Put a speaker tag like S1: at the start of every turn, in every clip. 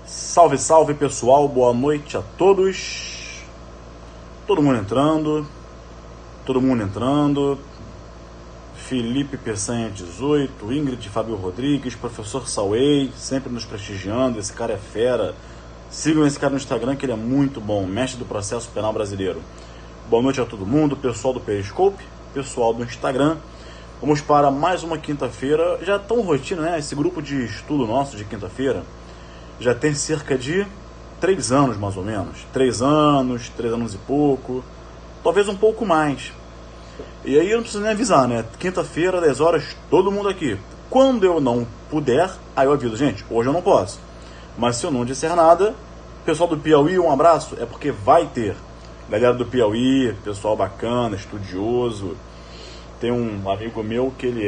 S1: Salve, salve pessoal, boa noite a todos. Todo mundo entrando. Felipe Peçanha 18, Ingrid Fábio Rodrigues, professor Sauei, sempre nos prestigiando. Esse cara é fera. Sigam esse cara no Instagram que ele é muito bom, mestre do processo penal brasileiro. Boa noite a todo mundo, pessoal do Periscope, pessoal do Instagram. Vamos para mais uma quinta-feira. Já tão rotina, né? Esse grupo de estudo nosso de quinta-feira já tem cerca de 3 anos, mais ou menos. 3 anos e pouco. Talvez um pouco mais. E aí eu não preciso nem avisar, né? Quinta-feira, 10 horas, todo mundo aqui. Quando eu não puder, aí eu aviso. Gente, hoje eu não posso. Mas se eu não disser nada, pessoal do Piauí, um abraço. É porque vai ter. Galera do Piauí, pessoal bacana, estudioso. Tem um amigo meu que ele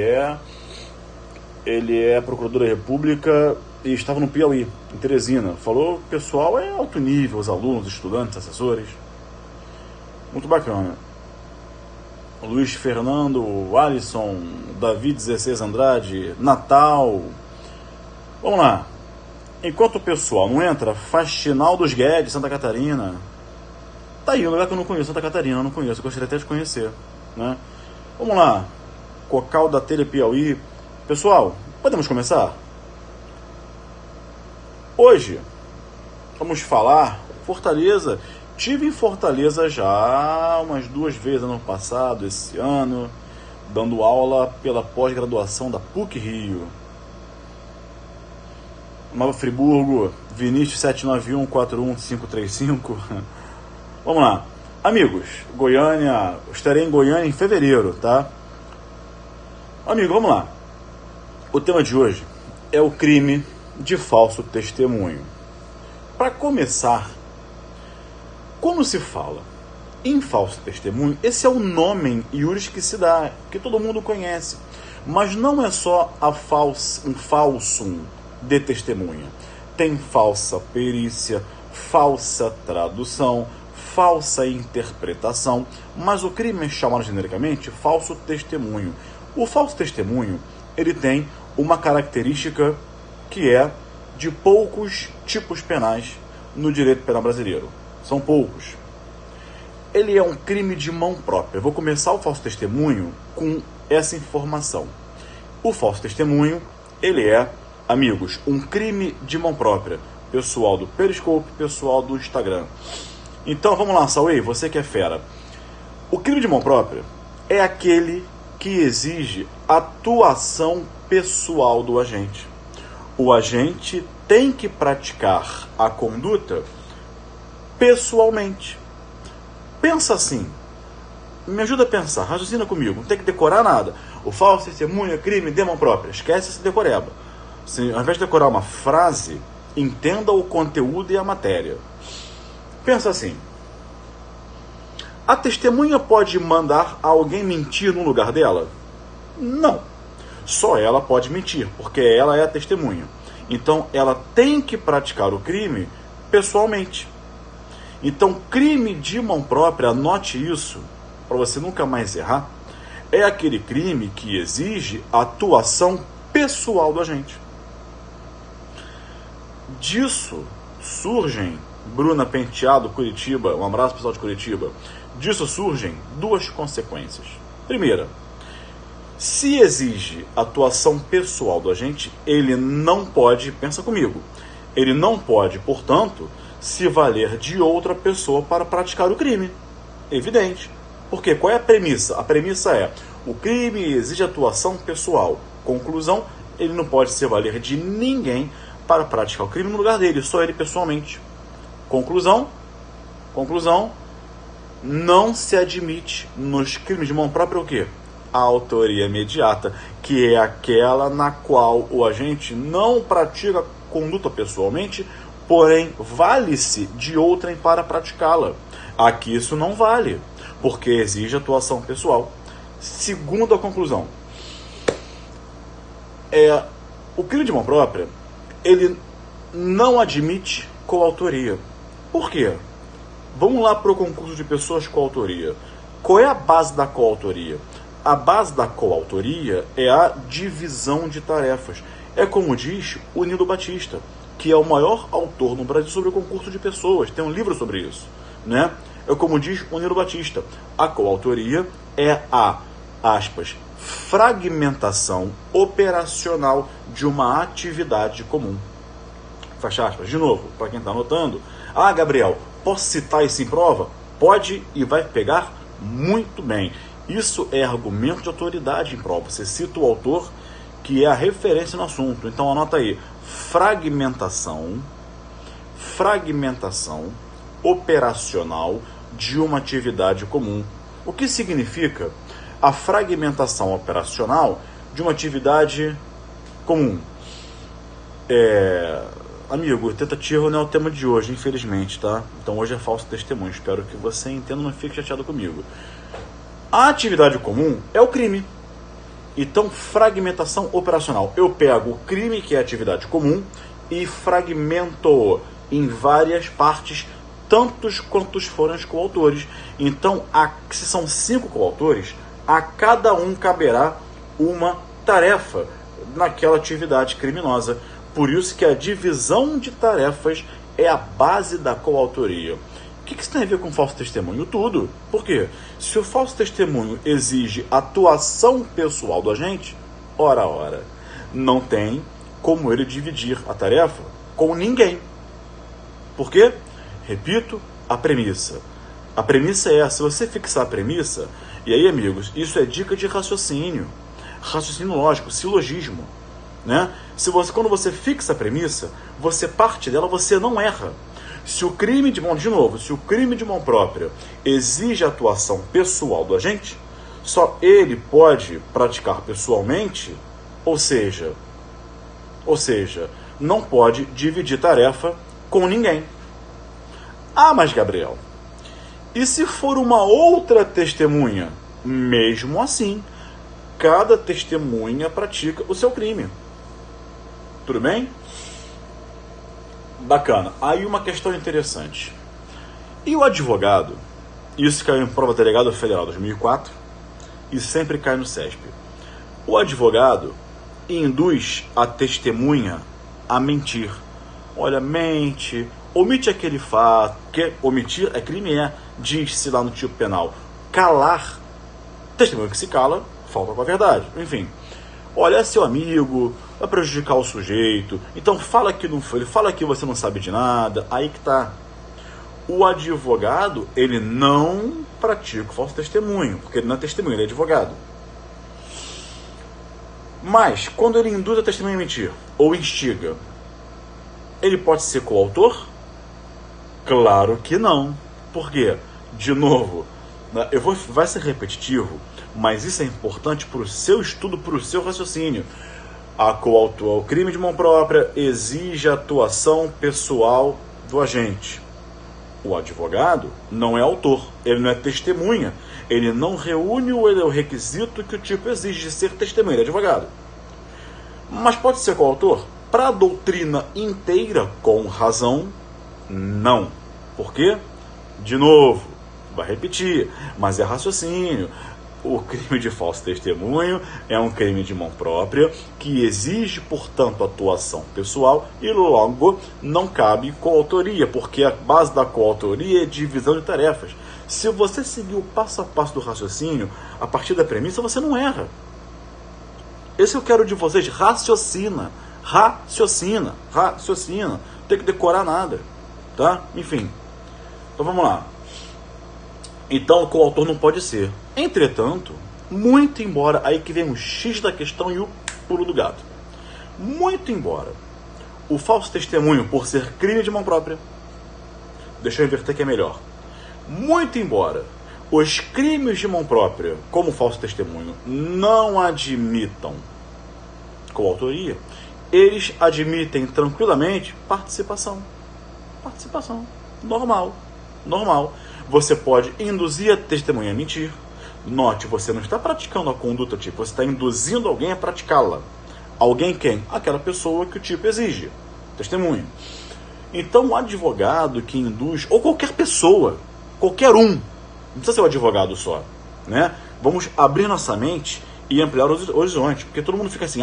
S1: é procurador da República e estava no Piauí, em Teresina. Falou, o pessoal é alto nível, os alunos, estudantes, assessores. Muito bacana. Luiz Fernando, Alisson, Davi 16 Andrade, Natal. Vamos lá. Enquanto o pessoal não entra, Faxinal dos Guedes, Santa Catarina. Tá aí, um lugar que eu não conheço, Santa Catarina, eu não conheço, eu gostaria até de conhecer, né? Vamos lá. Cocal da Telha Piauí. Pessoal, podemos começar? Hoje vamos falar Fortaleza. Tive em Fortaleza já umas 2 vezes ano passado, esse ano, dando aula pela pós-graduação da PUC Rio. Nova Friburgo, Vinícius 791-41535. Vamos lá. Amigos, Goiânia, estarei em Goiânia em fevereiro, tá? Amigo, vamos lá. O tema de hoje é o crime de falso testemunho. Para começar, quando se fala em falso testemunho, esse é o nome iuris que se dá, que todo mundo conhece. Mas não é só um falso de testemunha. Tem falsa perícia, falsa tradução, falsa interpretação, mas o crime é chamado genericamente falso testemunho. O falso testemunho, ele tem uma característica que é de poucos tipos penais no direito penal brasileiro. São poucos. Ele é um crime de mão própria. Eu vou começar o falso testemunho com essa informação. O falso testemunho, ele é, amigos, um crime de mão própria. Pessoal do Periscope, pessoal do Instagram. Então, vamos lá, Sauei, você que é fera. O crime de mão própria é aquele que exige atuação pessoal do agente. O agente tem que praticar a conduta pessoalmente. Pensa assim, me ajuda a pensar, raciocina comigo, não tem que decorar nada. O falso testemunho é crime de mão própria, esquece esse decoreba. Se, ao invés de decorar uma frase, entenda o conteúdo e a matéria. Pensa assim, a testemunha pode mandar alguém mentir no lugar dela? Não, só ela pode mentir, porque ela é a testemunha. Então ela tem que praticar o crime pessoalmente. Então, crime de mão própria, anote isso, para você nunca mais errar, é aquele crime que exige atuação pessoal do agente. Disso surgem, Bruna Penteado, Curitiba, um abraço pessoal de Curitiba, disso surgem 2 consequências. Primeira, se exige atuação pessoal do agente, ele não pode, pensa comigo, ele não pode, portanto, se valer de outra pessoa para praticar o crime. Evidente. Porque qual é a premissa? A premissa é, o crime exige atuação pessoal. Conclusão, ele não pode se valer de ninguém para praticar o crime no lugar dele, só ele pessoalmente. Conclusão, não se admite nos crimes de mão própria o quê? A autoria imediata, que é aquela na qual o agente não pratica conduta pessoalmente, porém vale-se de outrem para praticá-la. Aqui isso não vale, porque exige atuação pessoal. Segunda conclusão, O crime de mão própria, ele não admite coautoria. Por quê? Vamos lá para o concurso de pessoas com autoria. Qual é a base da coautoria? A base da coautoria é a divisão de tarefas. É como diz o Nilo Batista, que é o maior autor no Brasil sobre o concurso de pessoas. Tem um livro sobre isso, né? É como diz o Nilo Batista. A coautoria é a, aspas, fragmentação operacional de uma atividade comum. Fecha aspas. De novo, para quem está anotando. Gabriel, posso citar isso em prova? Pode e vai pegar muito bem. Isso é argumento de autoridade em prova. Você cita o autor que é a referência no assunto. Então anota aí. Fragmentação operacional de uma atividade comum. O que significa a fragmentação operacional de uma atividade comum? Amigo, tentativa não é o tema de hoje, infelizmente, tá? Então hoje é falso testemunho. Espero que você entenda e não fique chateado comigo. A atividade comum é o crime. Então, fragmentação operacional. Eu pego o crime, que é a atividade comum, e fragmento em várias partes, tantos quantos forem os coautores. Então, se são 5 coautores, a cada um caberá uma tarefa naquela atividade criminosa. Por isso que a divisão de tarefas é a base da coautoria. O que isso tem a ver com falso testemunho? Tudo. Por quê? Se o falso testemunho exige atuação pessoal do agente, ora, não tem como ele dividir a tarefa com ninguém. Por quê? Repito, a premissa. A premissa é, se você fixar a premissa, e aí, amigos, isso é dica de raciocínio lógico, silogismo, né? Quando você fixa a premissa, você parte dela, você não erra. Se o crime de mão própria exige a atuação pessoal do agente, só ele pode praticar pessoalmente, ou seja, não pode dividir tarefa com ninguém. Mas Gabriel, e se for uma outra testemunha? Mesmo assim, cada testemunha pratica o seu crime. Tudo bem? Bacana. Aí uma questão interessante. E o advogado? Isso caiu em prova delegado federal 2004 e sempre cai no CESP. O advogado induz a testemunha a mentir. Olha, mente, omite aquele fato, que omitir é crime, diz-se lá no tipo penal. Calar, testemunha que se cala, falta com a verdade. Enfim, olha, é seu amigo, vai prejudicar o sujeito, então fala que não foi, ele fala que você não sabe de nada, aí que tá. O advogado, ele não pratica o falso testemunho, porque ele não é testemunha, ele é advogado. Mas, quando ele induz a testemunha a mentir, ou instiga, ele pode ser coautor? Claro que não. Por quê? De novo, vai ser repetitivo, mas isso é importante para o seu estudo, para o seu raciocínio. O crime de mão própria exige a atuação pessoal do agente. O advogado não é autor, ele não é testemunha, ele não reúne o requisito que o tipo exige de ser testemunha, ele é advogado. Mas pode ser coautor? Para a doutrina inteira, com razão, não. Por quê? De novo, vai repetir, mas é raciocínio. O crime de falso testemunho é um crime de mão própria que exige, portanto, atuação pessoal e logo não cabe coautoria, porque a base da coautoria é divisão de tarefas. Se você seguir o passo a passo do raciocínio, a partir da premissa, você não erra. Esse eu quero de vocês, raciocina. Não tem que decorar nada, tá? Enfim, então vamos lá. Então o coautor não pode ser. Entretanto, muito embora, aí que vem o X da questão e o pulo do gato. Muito embora o falso testemunho, por ser crime de mão própria, deixa eu inverter que é melhor. Muito embora os crimes de mão própria, como falso testemunho, não admitam coautoria, eles admitem tranquilamente participação. Normal. Você pode induzir a testemunha a mentir. Note, você não está praticando a conduta tipo, você está induzindo alguém a praticá-la. Alguém quem? Aquela pessoa que o tipo exige. Testemunha. Então, o advogado que induz, ou qualquer pessoa, qualquer um, não precisa ser o advogado só, né? Vamos abrir nossa mente e ampliar os horizontes, porque todo mundo fica assim,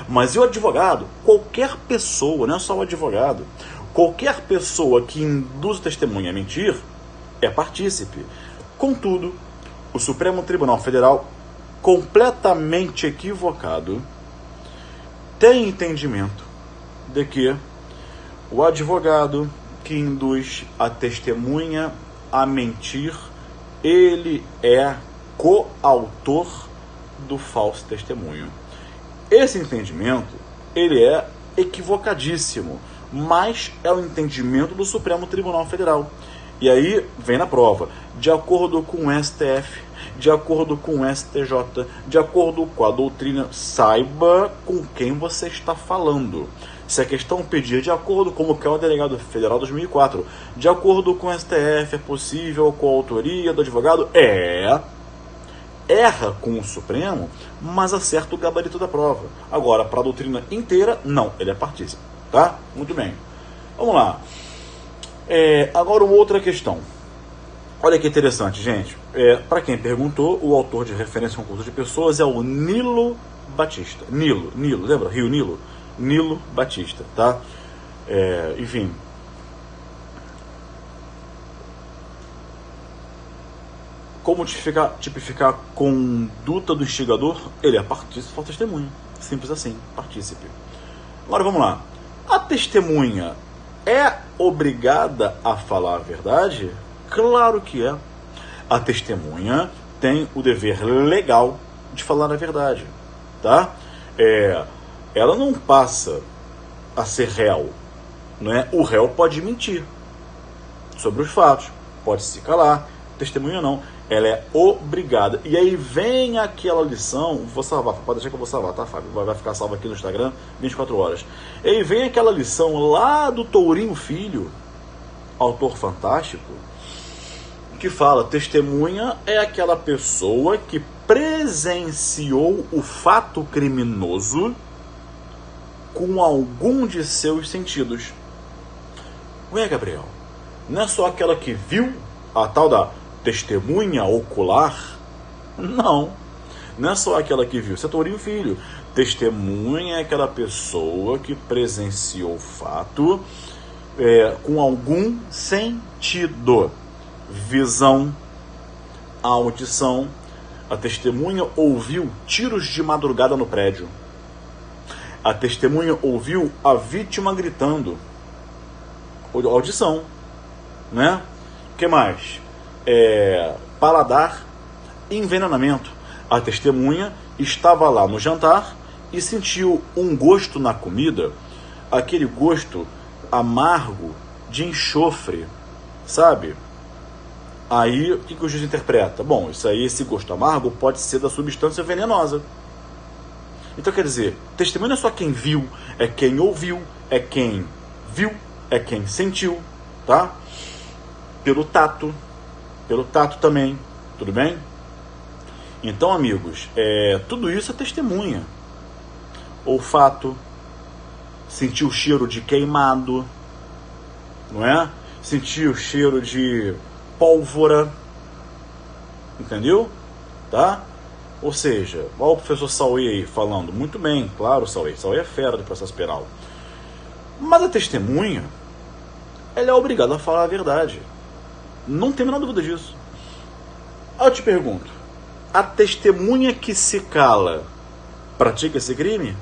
S1: mas e o advogado? Qualquer pessoa, não é só o advogado, qualquer pessoa que induz o testemunha a mentir é partícipe. Contudo, o Supremo Tribunal Federal, completamente equivocado, tem entendimento de que o advogado que induz a testemunha a mentir, ele é coautor do falso testemunho. Esse entendimento, ele é equivocadíssimo, mas é o entendimento do Supremo Tribunal Federal. E aí vem na prova, de acordo com o STF, de acordo com o STJ, de acordo com a doutrina, saiba com quem você está falando. Se a questão pedir de acordo com o que é o delegado federal 2004, de acordo com o STF, é possível a coautoria do advogado? Erra com o Supremo, mas acerta o gabarito da prova. Agora, para a doutrina inteira, não, ele é partícipe, tá? Muito bem. Vamos lá. Agora uma outra questão. Olha que interessante, gente. Para quem perguntou, o autor de referência ao concurso de pessoas é o Nilo Batista. Nilo, lembra? Rio Nilo? Nilo Batista, tá? Enfim. Como tipificar a conduta do instigador? Ele é partícipe ou testemunha. Simples assim, partícipe. Agora vamos lá. A testemunha é obrigada a falar a verdade? Claro que é. A testemunha tem o dever legal de falar a verdade, tá? Ela não passa a ser réu, né? O réu pode mentir sobre os fatos, pode se calar, testemunha não. Ela é obrigada. E aí vem aquela lição, vou salvar, pode deixar que eu vou salvar, tá, Fábio? Vai ficar salvo aqui no Instagram 24 horas. E aí vem aquela lição lá do Tourinho Filho, autor fantástico, que fala, testemunha é aquela pessoa que presenciou o fato criminoso com algum de seus sentidos. Ué, Gabriel, não é só aquela que viu a tal da testemunha ocular? Não é só aquela que viu. Isso é Tourinho Filho. Testemunha é aquela pessoa que presenciou o fato com algum sentido. Visão, audição. A testemunha ouviu tiros de madrugada no prédio. A testemunha ouviu a vítima gritando. Audição, né? O que mais? Paladar, envenenamento. A testemunha estava lá no jantar e sentiu um gosto na comida, aquele gosto amargo de enxofre, sabe? Aí, o que o juiz interpreta? Bom, esse gosto amargo pode ser da substância venenosa. Então, quer dizer, testemunho não é só quem viu, é quem ouviu, é quem viu, é quem sentiu, tá? Pelo tato também, tudo bem? Então, amigos, tudo isso é testemunha. Olfato, sentir o cheiro de queimado, não é? Sentir o cheiro de pólvora, entendeu? Tá? Ou seja, olha o professor Sauê aí falando, muito bem, claro, Sauê é fera do processo penal. Mas a testemunha, ela é obrigada a falar a verdade. Não tem a menor dúvida disso. Aí eu te pergunto, a testemunha que se cala pratica esse crime?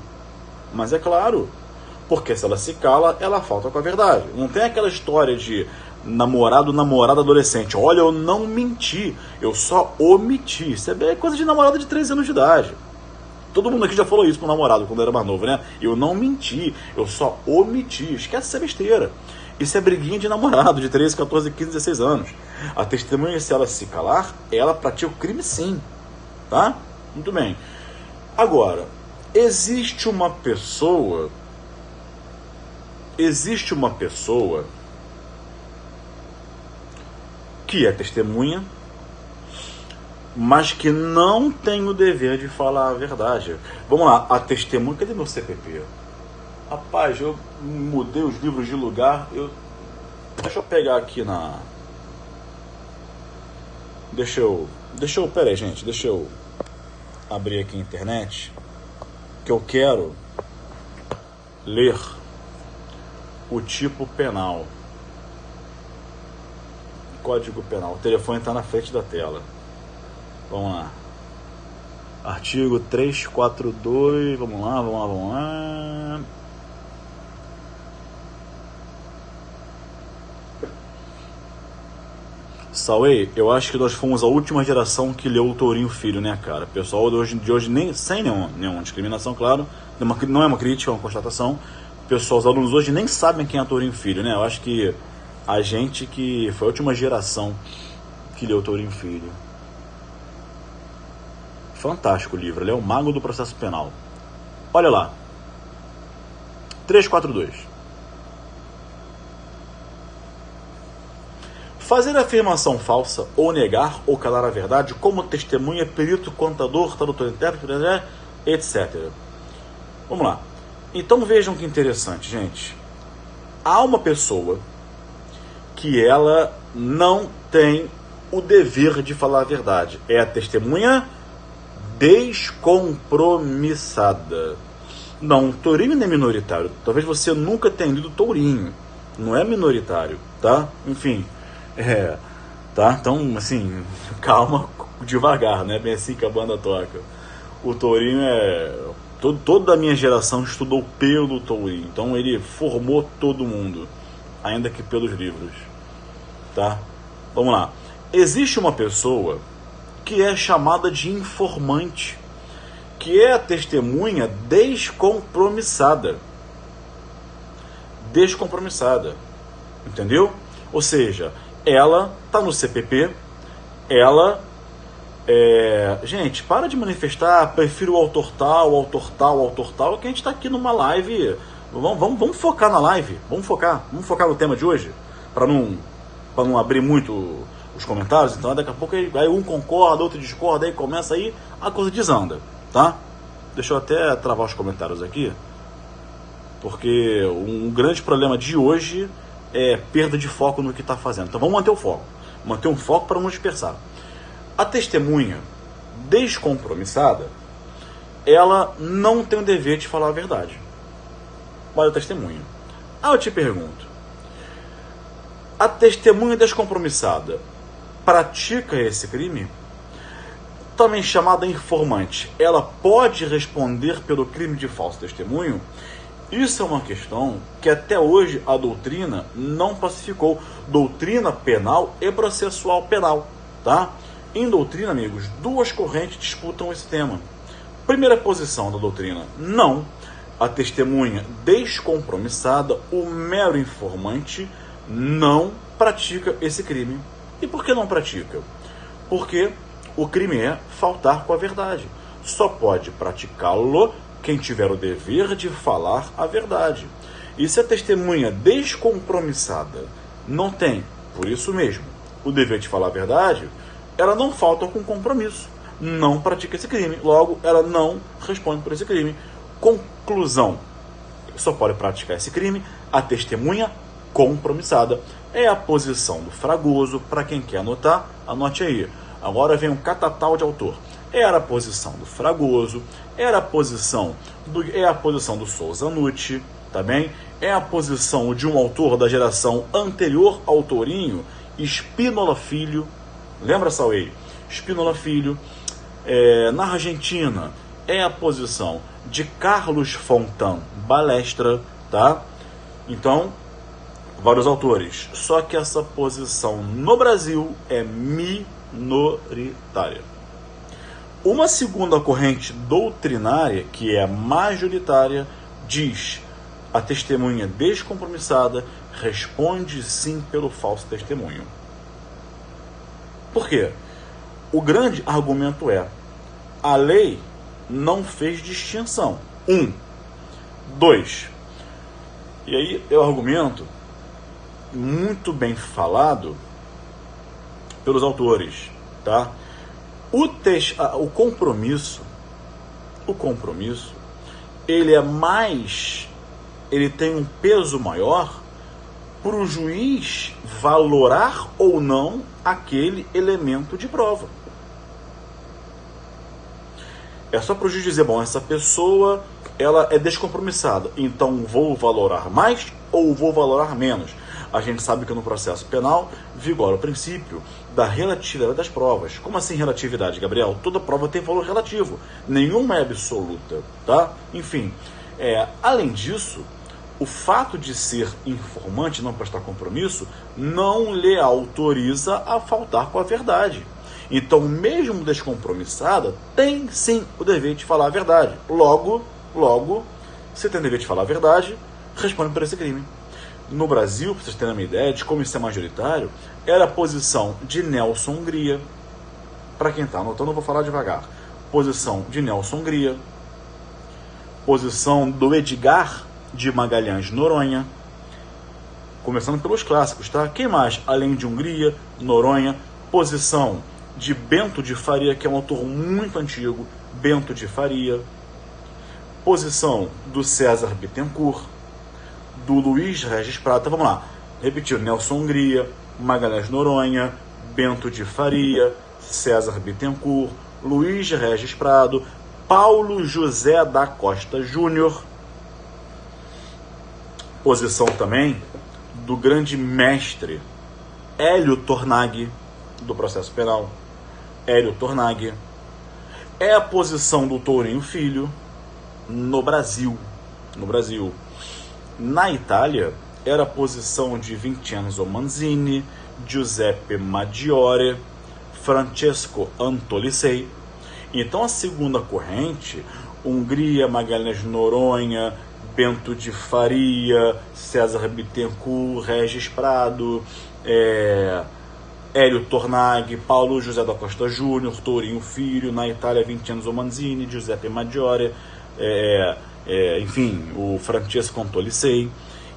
S1: Mas é claro, porque se ela se cala, ela falta com a verdade. Não tem aquela história de namorada adolescente. Olha, eu não menti, eu só omiti. Isso é coisa de namorada de 13 anos de idade. Todo mundo aqui já falou isso com o namorado quando era mais novo, né? Eu não menti, eu só omiti. Esquece essa besteira. Isso é briguinha de namorado de 13, 14, 15, 16 anos. A testemunha, se ela se calar, ela pratica o crime sim. Tá? Muito bem. Agora, existe uma pessoa que é testemunha, mas que não tem o dever de falar a verdade. Vamos lá, a testemunha... Cadê meu CPP? Rapaz, eu mudei os livros de lugar. Deixa eu pegar aqui na... Pera aí, gente. Deixa eu abrir aqui a internet, que eu quero ler o tipo penal. Código Penal. O telefone está na frente da tela. Vamos lá. Artigo 342. Vamos lá. Sauei, eu acho que nós fomos a última geração que leu o Tourinho Filho, né, cara? O pessoal de hoje nem, sem nenhuma discriminação, claro. Não é uma crítica, é uma constatação. Pessoal, os alunos hoje nem sabem quem é Tourinho Filho, né? Eu acho que a gente que foi a última geração que leu o Tourinho Filho. Fantástico o livro, ele é o mago do processo penal. Olha lá. 342. Fazer afirmação falsa, ou negar, ou calar a verdade, como testemunha, perito, contador, tradutor, intérprete, etc. Vamos lá. Então vejam que interessante, gente. Há uma pessoa que ela não tem o dever de falar a verdade. É a testemunha descompromissada. Não, Tourinho não é minoritário. Talvez você nunca tenha lido Tourinho. Não é minoritário, tá? Enfim, tá? Então, assim, calma, devagar, né? Bem assim que a banda toca. O Tourinho toda a minha geração estudou pelo Tourinho. Então ele formou todo mundo, ainda que pelos livros, tá? Vamos lá. Existe uma pessoa que é chamada de informante, que é a testemunha descompromissada. Entendeu? Ou seja, ela tá no CPP, ela gente, para de manifestar, prefiro o autor tal, que a gente tá aqui numa live. Vamos focar na live, vamos focar no tema de hoje, para não abrir muito os comentários. Então daqui a pouco aí um concorda, outro discorda, aí começa aí, a coisa desanda, tá? Deixa eu até travar os comentários aqui, porque um grande problema de hoje é perda de foco no que está fazendo. Então vamos manter um foco para não dispersar. A testemunha descompromissada, ela não tem o dever de falar a verdade. Olha a testemunha. Eu te pergunto, a testemunha descompromissada pratica esse crime? Também chamada informante, ela pode responder pelo crime de falso testemunho? Isso é uma questão que até hoje a doutrina não pacificou. Doutrina penal e processual penal, tá? Em doutrina, amigos, duas correntes disputam esse tema. Primeira posição da doutrina, não. A testemunha descompromissada, o mero informante, não pratica esse crime. E por que não pratica? Porque o crime é faltar com a verdade. Só pode praticá-lo quem tiver o dever de falar a verdade. E se a testemunha descompromissada não tem, por isso mesmo, o dever de falar a verdade, ela não falta com compromisso, não pratica esse crime, logo ela não responde por esse crime. Conclusão: só pode praticar esse crime a testemunha compromissada. É a posição do Fragoso. Para quem quer anotar, anote aí. Agora vem um catatal de autor. Era a posição do Fragoso, é a posição do Souza Nucci, tá bem? É a posição de um autor da geração anterior ao Tourinho, Spínola Filho. Lembra, Sauei? Spínola Filho. Na Argentina, é a posição de Carlos Fontan Balestra, tá? Então, vários autores. Só que essa posição no Brasil é minoritária. Uma segunda corrente doutrinária, que é majoritária, diz: a testemunha descompromissada responde sim pelo falso testemunho. Por quê? O grande argumento é: a lei não fez distinção. 2. E aí é o argumento muito bem falado pelos autores, tá? O compromisso, ele é mais, ele tem um peso maior para o juiz valorar ou não aquele elemento de prova. É só para o juiz dizer, bom, essa pessoa, ela é descompromissada, então vou valorar mais ou vou valorar menos. A gente sabe que no processo penal vigora o princípio da relatividade das provas. Como assim relatividade, Gabriel? Toda prova tem valor relativo, nenhuma é absoluta, tá? Enfim, além disso, o fato de ser informante e não prestar compromisso não lhe autoriza a faltar com a verdade. Então, mesmo descompromissada, tem sim o dever de falar a verdade. Logo, se tem o dever de falar a verdade, responde por esse crime. No Brasil, para vocês terem uma ideia de como isso é majoritário, era a posição de Nelson Hungria. Para quem está anotando, eu vou falar devagar. Posição de Nelson Hungria. Posição do Edgar de Magalhães Noronha. Começando pelos clássicos, tá? Quem mais? Além de Hungria, Noronha. Posição de Bento de Faria, que é um autor muito antigo. Bento de Faria. Posição do César Bittencourt. Do Luiz Regis Prata, vamos lá, repetir, Nelson Hungria, Magalhães Noronha, Bento de Faria, César Bittencourt, Luiz Regis Prado, Paulo José da Costa Júnior. Posição também do grande mestre Hélio Tornag, do processo penal. Hélio Tornag. É a posição do Tourinho Filho no Brasil. Na Itália, era a posição de Vincenzo Manzini, Giuseppe Maggiore, Francesco Antolicei. Então, a segunda corrente, Hungria, Magalhães Noronha, Bento de Faria, César Bittencourt, Regis Prado, Hélio Tornag, Paulo José da Costa Júnior, Tourinho Filho. Na Itália, Vincenzo Manzini, Giuseppe Maggiore, enfim, o Francesco Antolicei.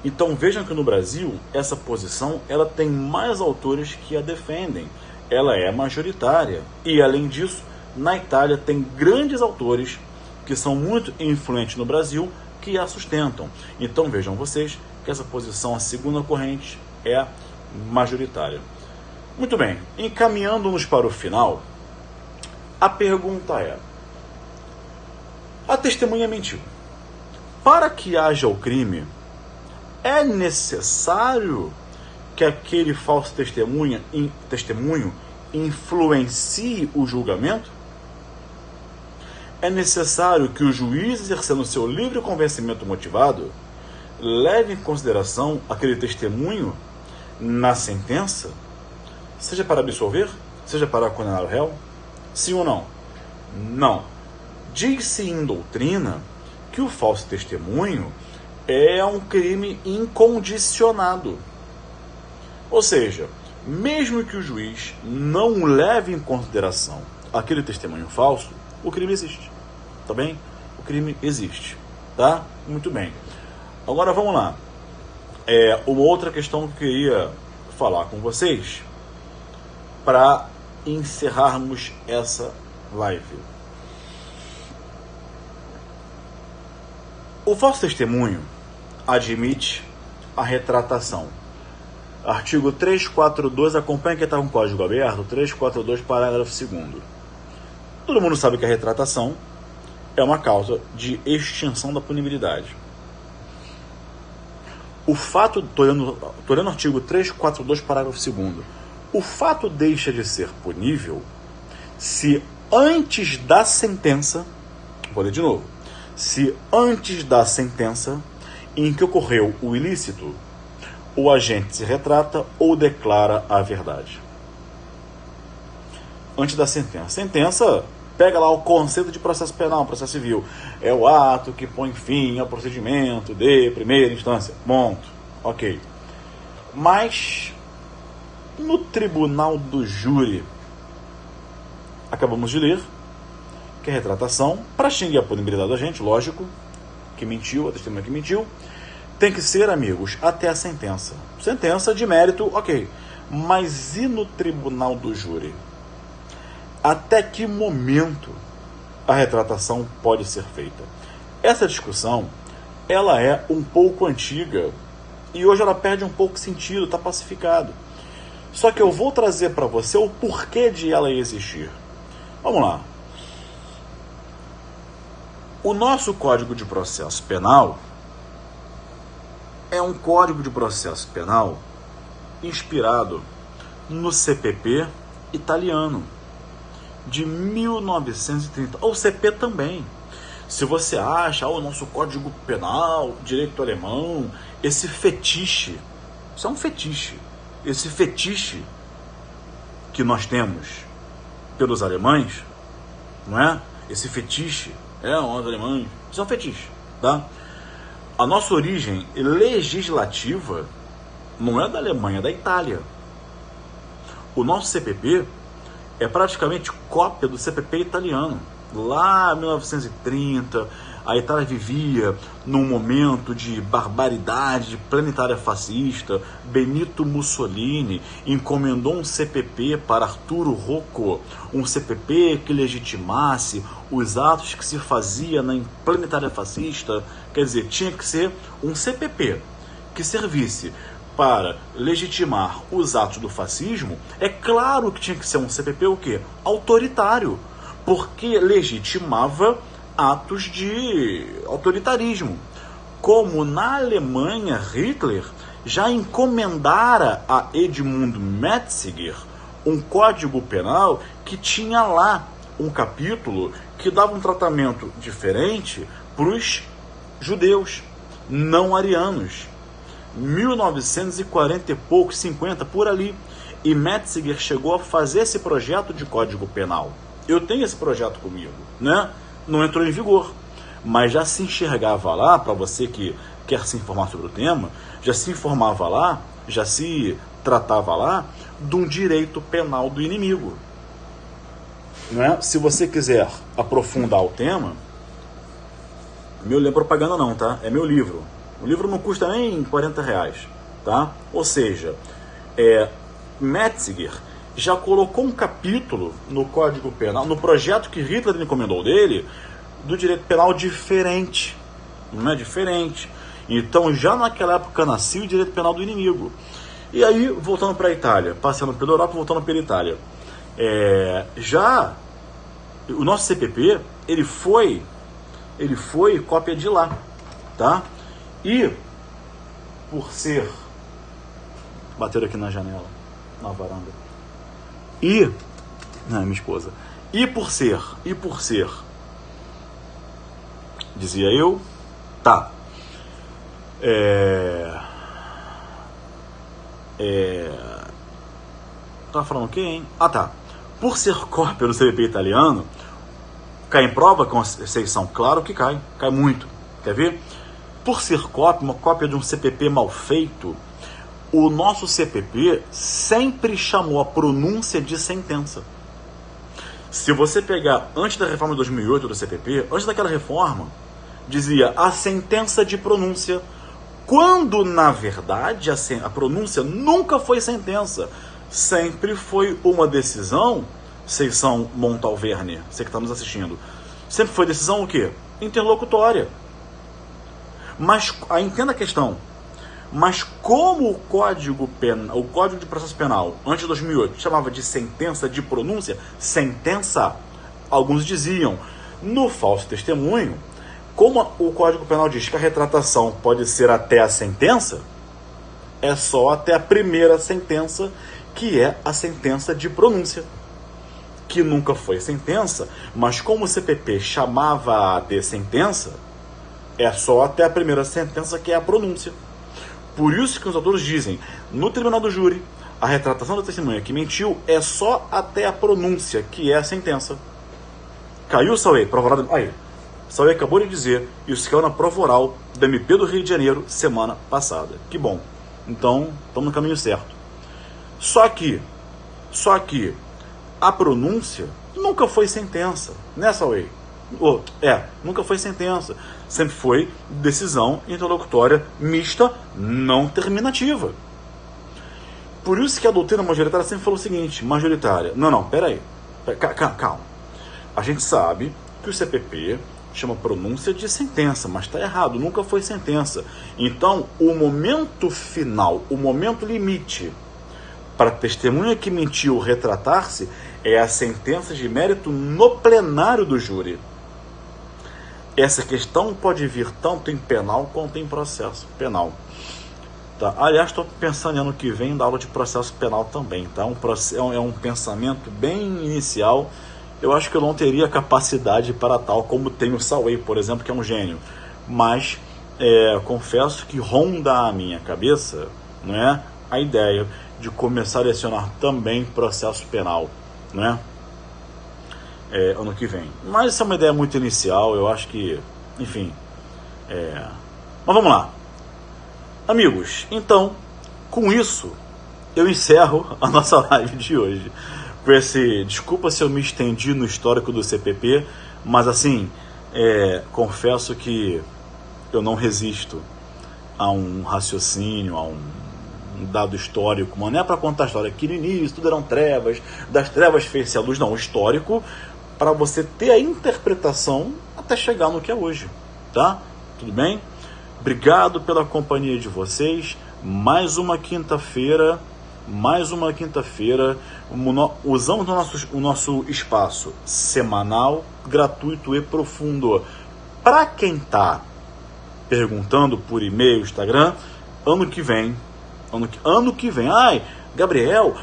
S1: Então vejam que no Brasil essa posição ela tem mais autores que a defendem, ela é majoritária. E além disso, na Itália tem grandes autores que são muito influentes no Brasil que a sustentam. Então vejam vocês que essa posição, a segunda corrente, é majoritária. Muito bem, encaminhando-nos para o final, a pergunta é: a testemunha mentiu. Para que haja o crime, é necessário que aquele falso testemunho influencie o julgamento? É necessário que o juiz, exercendo seu livre convencimento motivado, leve em consideração aquele testemunho na sentença, seja para absolver, seja para condenar o réu? Sim ou não? Não. Diz-se em doutrina que o falso testemunho é um crime incondicionado. Ou seja, mesmo que o juiz não leve em consideração aquele testemunho falso, o crime existe. Tá bem? O crime existe. Tá? Muito bem. Agora vamos lá. Uma outra questão que eu queria falar com vocês para encerrarmos essa live. O falso testemunho admite a retratação. Artigo 342, acompanha quem está com o código aberto, 342, parágrafo 2º. Todo mundo sabe que a retratação é uma causa de extinção da punibilidade. O fato, estou lendo o artigo 342, parágrafo 2º, o fato deixa de ser punível se antes da sentença, vou ler de novo, se antes da sentença em que ocorreu o ilícito, o agente se retrata ou declara a verdade. Antes da sentença. Sentença, pega lá o conceito de processo penal, processo civil. É o ato que põe fim ao procedimento de primeira instância. Ponto. Ok. Mas, no tribunal do júri, acabamos de ler que a retratação, para extinguir a punibilidade do agente, lógico, que mentiu, a testemunha que mentiu, tem que ser, amigos, até a sentença. Sentença de mérito, ok. Mas e no tribunal do júri? até que momento a retratação pode ser feita. Essa discussão, ela é um pouco antiga e hoje ela perde um pouco sentido, está pacificado. Só que eu vou trazer para você o porquê de ela existir. Vamos lá. O nosso Código de Processo Penal é um Código de Processo Penal inspirado no CPP italiano de 1930, ou CP também. Se você acha, o nosso Código Penal, direito alemão, esse fetiche, isso é um fetiche, esse fetiche que nós temos pelos alemães, não é? Esse fetiche, os alemães, isso é um fetiche, tá? A nossa origem legislativa não é da Alemanha, é da Itália. O nosso CPP é praticamente cópia do CPP italiano. Lá em 1930, a Itália vivia num momento de barbaridade, de planetária fascista. Benito Mussolini encomendou um CPP para Arturo Rocco, um CPP que legitimasse os atos que se fazia na planetária fascista. Quer dizer, tinha que ser um CPP que servisse para legitimar os atos do fascismo. É claro que tinha que ser um CPP o quê? Autoritário, porque legitimava atos de autoritarismo. Como na Alemanha, Hitler já encomendara a Edmund Metzinger um código penal que tinha lá um capítulo que dava um tratamento diferente para os judeus não arianos. 1940 e pouco, 50, por ali. E Metzinger chegou a fazer esse projeto de Código Penal. Eu tenho esse projeto comigo, né? Não entrou em vigor, mas já se enxergava lá, para você que quer se informar sobre o tema, já se informava lá, já se tratava lá de um direito penal do inimigo. Não é? Se você quiser aprofundar o tema, meu livro é propaganda não, tá? É meu livro. O livro não custa nem R$40, tá? Ou seja, Metzinger já colocou um capítulo no Código Penal, no projeto que Hitler encomendou dele, do direito penal diferente. Não é diferente. Então, já naquela época nascia o direito penal do inimigo. E aí, voltando para a Itália, passando pela Europa, voltando pela Itália. Já o nosso CPP, ele foi cópia de lá, tá? E, por ser... Bateram aqui na janela, na varanda. Minha esposa. E por ser, dizia eu, tá. Tava falando o quê, hein? Ah, tá. Por ser cópia do CPP italiano, cai em prova com Conceição? Claro que cai muito. Quer ver? Por ser cópia, uma cópia de um CPP mal feito, o nosso CPP sempre chamou a pronúncia de sentença. Se você pegar antes da reforma de 2008 do CPP, antes daquela reforma, dizia a sentença de pronúncia, quando na verdade a pronúncia nunca foi sentença, sempre foi uma decisão. Vocês são Montalverne, você que está nos assistindo, sempre foi decisão o quê? Interlocutória. Mas, entenda a questão, mas como o Código de Processo Penal, antes de 2008, chamava de sentença de pronúncia, sentença, alguns diziam, no falso testemunho, como o Código Penal diz que a retratação pode ser até a sentença, é só até a primeira sentença, que é a sentença de pronúncia, que nunca foi sentença, mas como o CPP chamava de sentença, é só até a primeira sentença, que é a pronúncia. Por isso que os autores dizem, no tribunal do júri, a retratação da testemunha que mentiu é só até a pronúncia, que é a sentença. Caiu o Sauê, prova oral. Aí, Sauê acabou de dizer, isso caiu na prova oral do MP do Rio de Janeiro semana passada. Que bom. Então, estamos no caminho certo. Só que a pronúncia nunca foi sentença, né, Sauê? Nunca foi sentença. Sempre foi decisão interlocutória mista, não terminativa. Por isso que a doutrina majoritária sempre falou o seguinte, majoritária, peraí. Calma. A gente sabe que o CPP chama pronúncia de sentença, mas está errado, nunca foi sentença. Então, o momento final, o momento limite para a testemunha que mentiu retratar-se é a sentença de mérito no plenário do júri. Essa questão pode vir tanto em penal quanto em processo penal. Tá? Aliás, estou pensando em ano que vem dar aula de processo penal também. Tá? É um pensamento bem inicial. Eu acho que eu não teria capacidade para tal, como tem o Sauei, por exemplo, que é um gênio. Mas confesso que ronda a minha cabeça, não é, a ideia de começar a lecionar também processo penal, né? Ano que vem. Mas essa é uma ideia muito inicial, eu acho que, enfim. Mas vamos lá. Amigos, então, com isso, eu encerro a nossa live de hoje. Desculpa se eu me estendi no histórico do CPP, mas assim, confesso que eu não resisto a um raciocínio, a um dado histórico, mas não é para contar a história que no início tudo eram trevas, das trevas fez-se a luz, não, o histórico, para você ter a interpretação até chegar no que é hoje, tá? Tudo bem? Obrigado pela companhia de vocês, mais uma quinta-feira, usamos o nosso espaço semanal, gratuito e profundo. Para quem está perguntando por e-mail, Instagram, ano que vem, ai, Gabriel,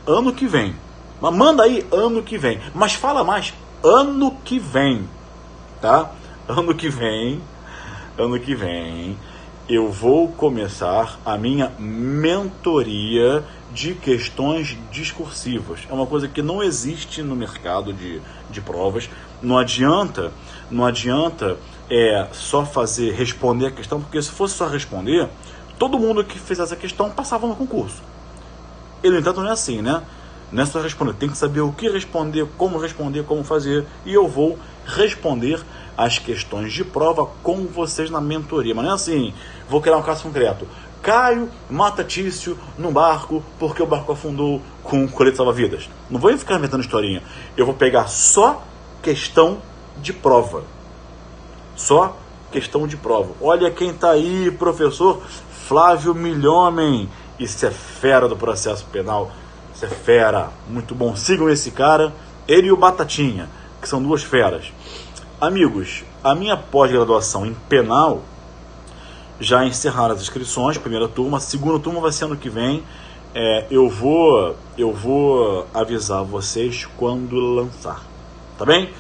S1: ano que vem, mas manda aí ano que vem, mas fala mais, ano que vem, tá? Ano que vem, eu vou começar a minha mentoria de questões discursivas. É uma coisa que não existe no mercado de provas. Não adianta só responder a questão, porque se fosse só responder, todo mundo que fez essa questão passava no concurso. E, no entanto, não é assim, né? Não é só responder, tem que saber o que responder, como fazer, e eu vou responder as questões de prova com vocês na mentoria. Mas não é assim, vou criar um caso concreto. Caio mata Tício num barco porque o barco afundou com um colete salva-vidas. Não vou ficar inventando historinha. Eu vou pegar só questão de prova. Só questão de prova. Olha quem tá aí, professor Flávio Milhomem. Isso é fera do processo penal. Isso é fera. Muito bom. Sigam esse cara. Ele e o Batatinha, que são duas feras. Amigos, a minha pós-graduação em penal já encerraram as inscrições, primeira turma, segunda turma vai ser ano que vem. Eu vou avisar vocês quando lançar, tá bem?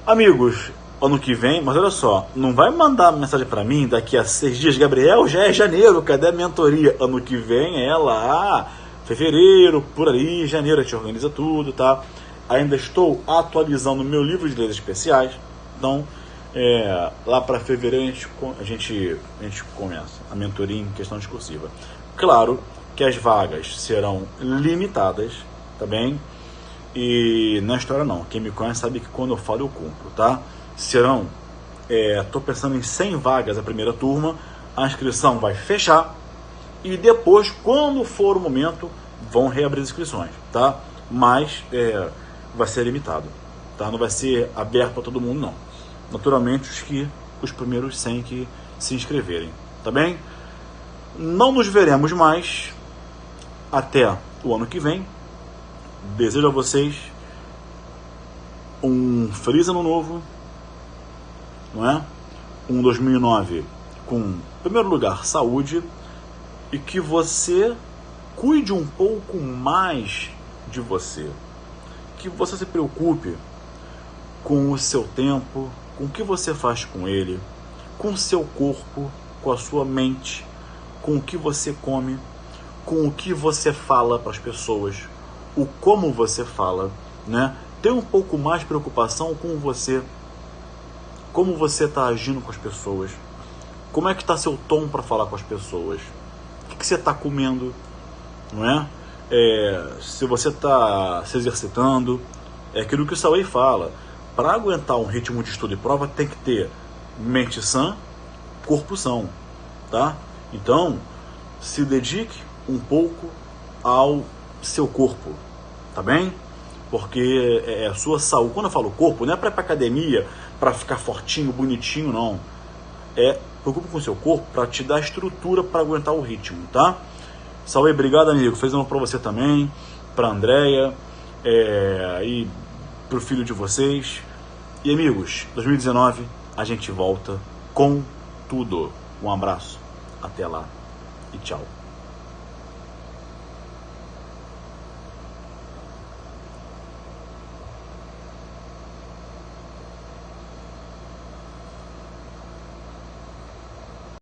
S1: Amigos, ano que vem, mas olha só, não vai mandar mensagem para mim daqui a 6 dias, Gabriel, já é janeiro, cadê a mentoria? Ano que vem é lá, fevereiro, por ali, janeiro a gente organiza tudo, tá? Ainda estou atualizando meu livro de leis especiais, então lá para fevereiro a gente começa a mentoria em questão discursiva. Claro que as vagas serão limitadas, tá bem? E na história não, quem me conhece sabe que quando eu falo eu cumpro, tá? Serão, estou pensando em 100 vagas a primeira turma, a inscrição vai fechar e depois, quando for o momento, vão reabrir as inscrições, tá? Mas vai ser limitado, tá? Não vai ser aberto para todo mundo, não. Naturalmente, os primeiros 100 que se inscreverem, tá bem? Não nos veremos mais até o ano que vem. Desejo a vocês um feliz ano novo, não é? Um 2009 com, em primeiro lugar, saúde, e que você cuide um pouco mais de você. Que você se preocupe com o seu tempo, com o que você faz com ele, com o seu corpo, com a sua mente, com o que você come, com o que você fala para as pessoas, o como você fala, né? Ter um pouco mais de preocupação com você, como você está agindo com as pessoas, como é que está seu tom para falar com as pessoas, o que você está comendo, não é? Se você está se exercitando, é aquilo que o Sauei fala. Para aguentar um ritmo de estudo e prova, tem que ter mente sã, corpo são, tá? Então, se dedique um pouco ao seu corpo, tá bem? porque é a sua saúde. Quando eu falo corpo, não é para ir pra academia, para ficar fortinho, bonitinho, não. Preocupa com o seu corpo para te dar estrutura para aguentar o ritmo, tá? Salve, obrigado, amigo. Fez uma para você também, para Andréia, e pro filho de vocês. E amigos, 2019 a gente volta com tudo. Um abraço, até lá e tchau.